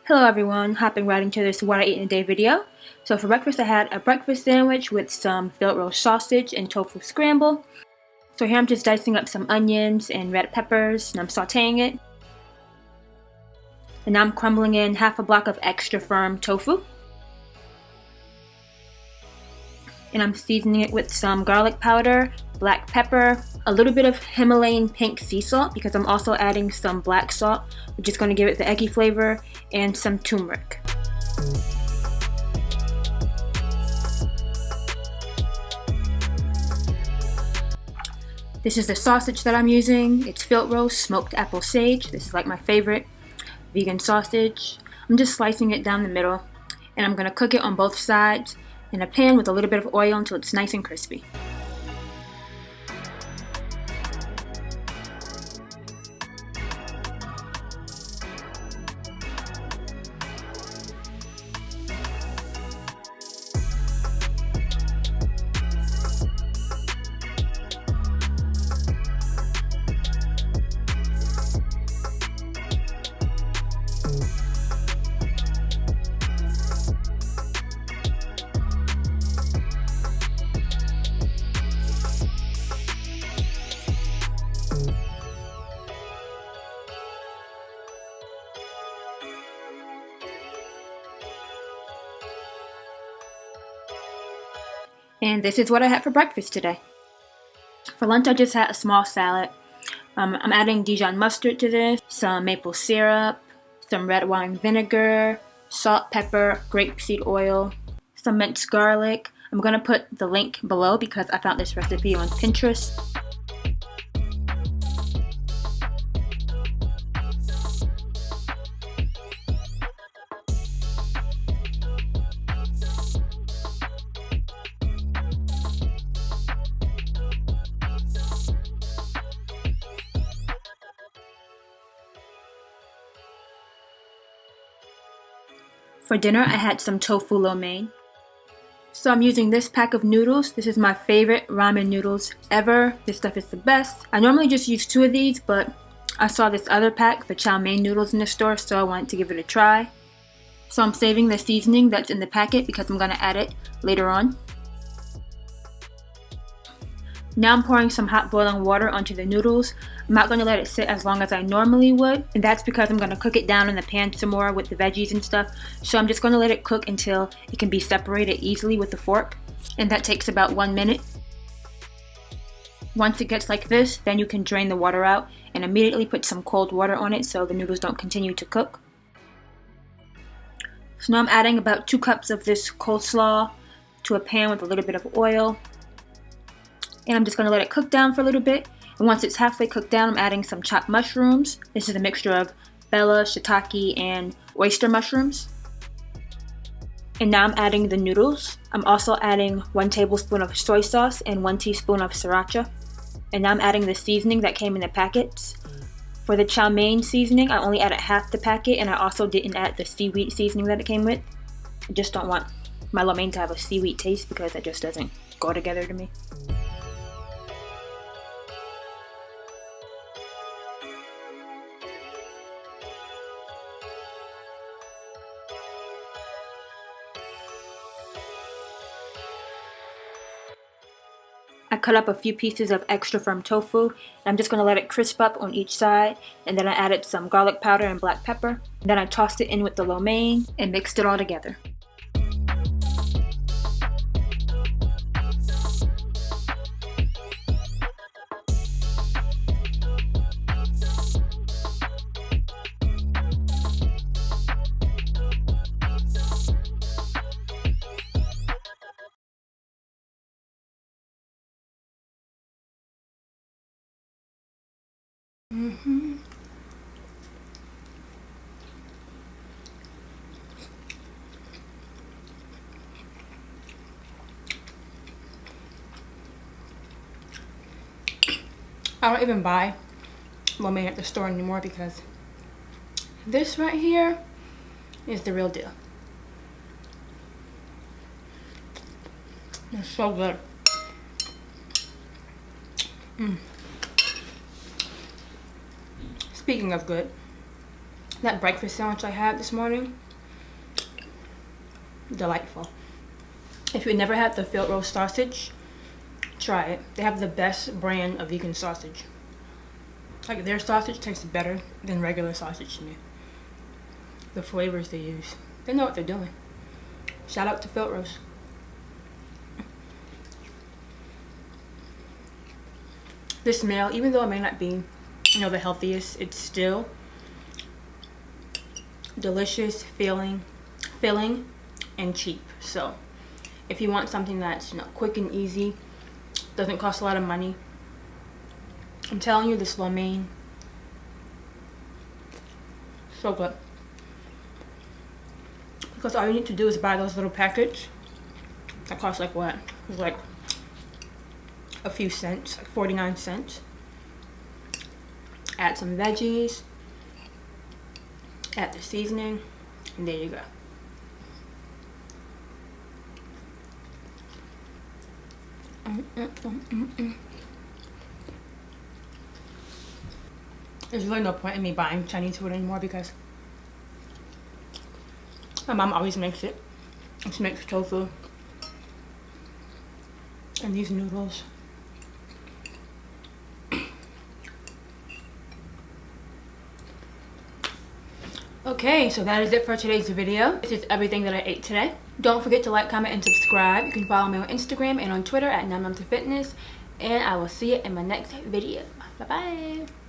Hello everyone, hopping right into this what I ate in a day video. So for breakfast I had a breakfast sandwich with some fillet roast sausage and tofu scramble. So here I'm just dicing up some onions and red peppers and I'm sauteing it. And now I'm crumbling in half a block of extra firm tofu. And I'm seasoning it with some garlic powder, black pepper, a little bit of Himalayan pink sea salt because I'm also adding some black salt, which is going to give it the eggy flavor, and some turmeric. This is the sausage that I'm using. It's fillet roast smoked apple sage. This is like my favorite vegan sausage. I'm just slicing it down the middle and I'm going to cook it on both sides in a pan with a little bit of oil until it's nice and crispy. And this is what I had for breakfast today. For lunch I just had a small salad. I'm adding Dijon mustard to this, some maple syrup, some red wine vinegar, salt, pepper, grapeseed oil, some minced garlic. I'm going to put the link below because I found this recipe on Pinterest. For dinner, I had some Tofu Lo. So I'm using this pack of noodles. This is my favorite ramen noodles ever. This stuff is the best. I normally just use 2 of these, but I saw this other pack, the chow mein noodles in the store, so I wanted to give it a try. So I'm saving the seasoning that's in the packet because I'm going to add it later on. Now I'm pouring some hot boiling water onto the noodles. I'm not going to let it sit as long as I normally would, and that's because I'm going to cook it down in the pan some more with the veggies and stuff. So I'm just going to let it cook until it can be separated easily with the fork, and that takes about 1 minute. Once it gets like this, then you can drain the water out and immediately put some cold water on it so the noodles don't continue to cook. So now I'm adding about 2 cups of this coleslaw to a pan with a little bit of oil. And I'm just going to let it cook down for a little bit. And once it's halfway cooked down, I'm adding some chopped mushrooms. This is a mixture of bella, shiitake, and oyster mushrooms. And now I'm adding the noodles. I'm also adding 1 tablespoon of soy sauce and 1 teaspoon of sriracha. And now I'm adding the seasoning that came in the packets. For the chow mein seasoning, I only added half the packet, and I also didn't add the seaweed seasoning that it came with. I just don't want my lo mein to have a seaweed taste because that just doesn't go together to me. I cut up a few pieces of extra firm tofu, and I'm just going to let it crisp up on each side, and then I added some garlic powder and black pepper. And then I tossed it in with the lo mein and mixed it all together. I don't even buy lo mein at the store anymore because this right here is the real deal. It's so good. Speaking of good, That breakfast sandwich I had this morning, delightful. If you've never had the Tofu Lo sausage, try it. They have the best brand of vegan sausage. Like, their sausage tastes better than regular sausage to me. The flavors they use, they know what they're doing. Shout out to Tofu Lo. This meal, even though it may not be, the healthiest, it's still delicious, filling, and cheap. So if you want something that's quick and easy, doesn't cost a lot of money, I'm telling you, this lo mein, so good. Because all you need to do is buy those little packets that cost like what? It's like a few cents, like 49 cents. Add some veggies, add the seasoning, and there you go. There's really no point in me buying Chinese food anymore because my mom always makes it. She makes tofu and these noodles. Okay, so that is it for today's video. This is everything that I ate today. Don't forget to like, comment, and subscribe. You can follow me on Instagram and on Twitter at 9monthsofitness. And I will see you in my next video. Bye-bye.